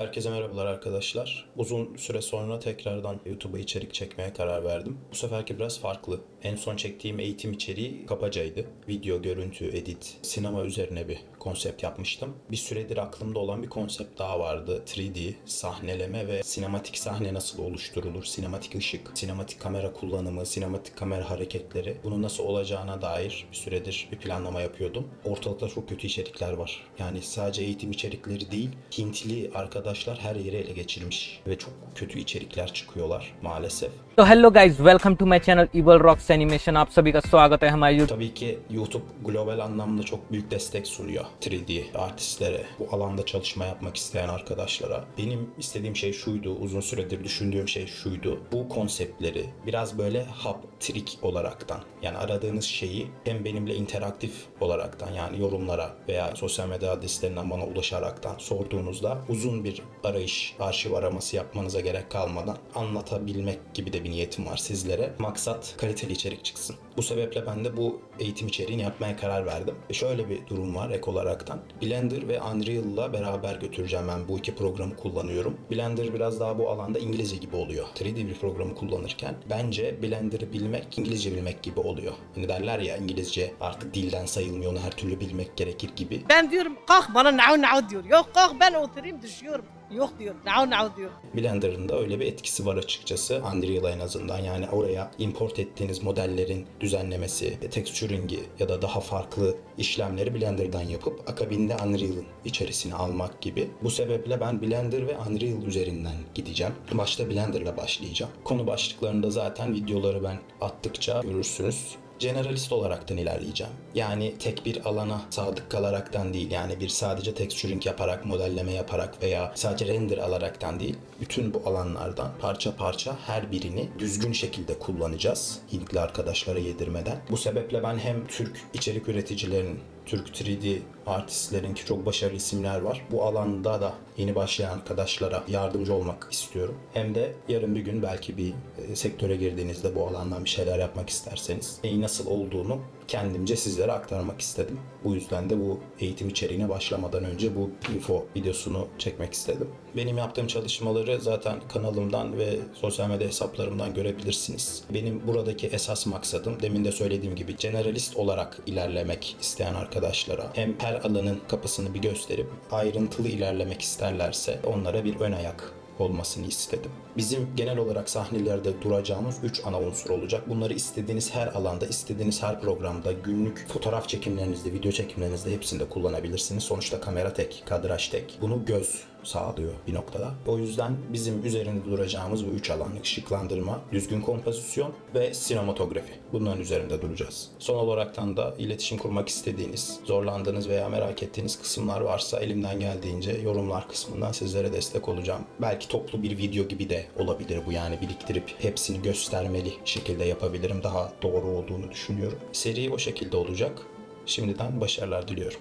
Herkese merhabalar arkadaşlar. Uzun süre sonra tekrardan YouTube'a içerik çekmeye karar verdim. Bu seferki biraz farklı. En son çektiğim eğitim içeriği kapacaydı. Video, görüntü, edit, sinema üzerine bir konsept yapmıştım. Bir süredir aklımda olan bir konsept daha vardı. 3D, sahneleme ve sinematik sahne nasıl oluşturulur? Sinematik ışık, sinematik kamera kullanımı, sinematik kamera hareketleri. Bunun nasıl olacağına dair bir süredir bir planlama yapıyordum. Ortalıkta çok kötü içerikler var. Yani sadece eğitim içerikleri değil, Hintli arkadaşlar her yere ele geçirmiş ve çok kötü içerikler çıkıyorlar maalesef. तो hello guys welcome to my channel evil rocks animation. आप सभी का स्वागत है हमारे YouTube। Tabii ki YouTube global anlamda çok büyük destek sunuyor 3D artistlere, bu alanda çalışma yapmak isteyen arkadaşlara. Benim istediğim şey şuydu, uzun süredir düşündüğüm şey şuydu. Bu konseptleri biraz böyle hap, trik olaraktan, yani aradığınız şeyi hem benimle interaktif olaraktan, yani yorumlara veya sosyal medya adreslerinden bana ulaşaraktan sorduğunuzda uzun bir arayış, arşiv araması yapmanıza gerek kalmadan anlatabilmek gibi de bir niyetim var sizlere. Maksat kaliteli içerik çıksın. Bu sebeple ben de bu eğitim içeriğini yapmaya karar verdim. Şöyle bir durum var ek olaraktan. Blender ve Unreal'la beraber götüreceğim, ben bu iki programı kullanıyorum. Blender biraz daha bu alanda İngilizce gibi oluyor. 3D bir programı kullanırken bence Blender'ı bilmek İngilizce bilmek gibi oluyor. Hani derler ya, İngilizce artık dilden sayılmıyor, onu her türlü bilmek gerekir gibi. Ben diyorum kalk bana nao nao diyor. Yok kalk ben oturayım düşüyorum. Yok diyor. Nao nao diyor. Blender'ın da öyle bir etkisi var açıkçası. Unreal'a en azından, yani oraya import ettiğiniz modellerin düzenlemesi, texturing'i ya da daha farklı işlemleri Blender'dan yapıp akabinde Unreal'ın içerisine almak gibi. Bu sebeple ben Blender ve Unreal üzerinden gideceğim. Başta Blender'la başlayacağım. Konu başlıklarında zaten videoları ben attıkça görürsünüz. Generalist olaraktan ilerleyeceğim. Yani tek bir alana sadık kalaraktan değil, yani bir sadece texturing yaparak, modelleme yaparak veya sadece render alaraktan değil, bütün bu alanlardan parça parça her birini düzgün şekilde kullanacağız, Hintli arkadaşlara yedirmeden. Bu sebeple ben hem Türk içerik üreticilerinin, Türk 3D artistlerin, ki çok başarılı isimler var, bu alanda da yeni başlayan arkadaşlara yardımcı olmak istiyorum. Hem de yarın bir gün belki bir sektöre girdiğinizde bu alandan bir şeyler yapmak isterseniz neyi nasıl olduğunu kendimce sizlere aktarmak istedim. Bu yüzden de bu eğitim içeriğine başlamadan önce bu info videosunu çekmek istedim. Benim yaptığım çalışmaları zaten kanalımdan ve sosyal medya hesaplarımdan görebilirsiniz. Benim buradaki esas maksadım, demin de söylediğim gibi, generalist olarak ilerlemek isteyen arkadaşlara hem her alanın kapısını bir gösterip ayrıntılı ilerlemek isterlerse onlara bir ön ayak olmasını istedim. Bizim genel olarak sahnelerde duracağımız 3 ana unsur olacak. Bunları istediğiniz her alanda, istediğiniz her programda, günlük fotoğraf çekimlerinizde, video çekimlerinizde hepsinde kullanabilirsiniz. Sonuçta kamera tek, kadraj tek. Bunu göz sağlıyor bir noktada. O yüzden bizim üzerinde duracağımız bu 3 alan: ışıklandırma, düzgün kompozisyon ve sinematografi. Bunların üzerinde duracağız. Son olaraktan da iletişim kurmak istediğiniz, zorlandığınız veya merak ettiğiniz kısımlar varsa elimden geldiğince yorumlar kısmından sizlere destek olacağım. Belki toplu bir video gibi de olabilir bu, yani biriktirip hepsini göstermeli şekilde yapabilirim. Daha doğru olduğunu düşünüyorum. Seri o şekilde olacak. Şimdiden başarılar diliyorum.